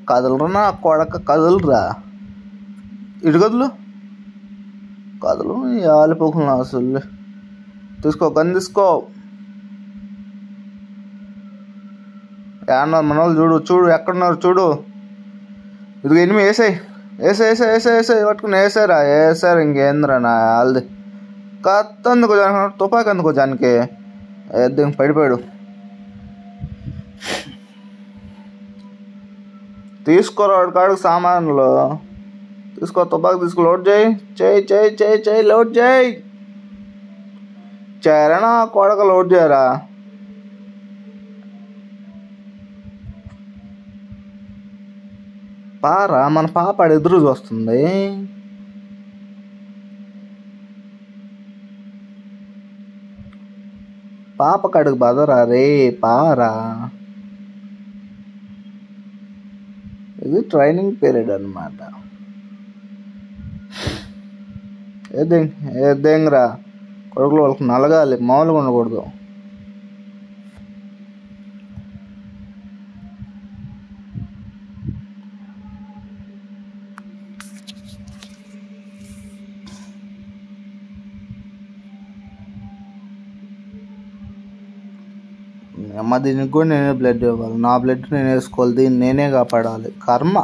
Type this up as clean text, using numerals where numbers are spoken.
కదలరా నా కొడక, కదలరా. ఇటు కదులు, కదలు. ఆలిపోకుండా అసలు. తీసుకో, గన్ తీసుకో. ఏమన్నారు మన వాళ్ళు? చూడు చూడు ఎక్కడున్నారు చూడు. ఇదిగో ఎనిమిది వేసాయి, వేసాయి పట్టుకుని వేసారా, వేసారు. ఇంకేంద్రా నా వాళ్ళది. కత్తి అందుకో జానికి, తుపాకి అందుకో జానికి. దీనికి పడిపోయాడు. తీసుకోరా వాడి కాడికి సామాన్లు తీసుకో. తుపాకి తీసుకో, లోడ్ చేయి లోడ్ చేయరా కొడక, లోడ్ చేయరా. పారా, మన పాప ఎదురు చూస్తుంది. పాప కాడికి బదరా రే, పారా. ఇది ట్రైనింగ్ పీరియడ్ అన్నమాట. ఏదేంగ్రా కొడుకులు వాళ్ళకి నలగాలి, మామూలుగా ఉండకూడదు. అమ్మ దీనికి కూడా నేనే బ్లడ్ ఇవ్వాలి, నా బ్లడ్ నేను వేసుకోవాలి, దీన్ని నేనే కాపాడాలి. కర్మ.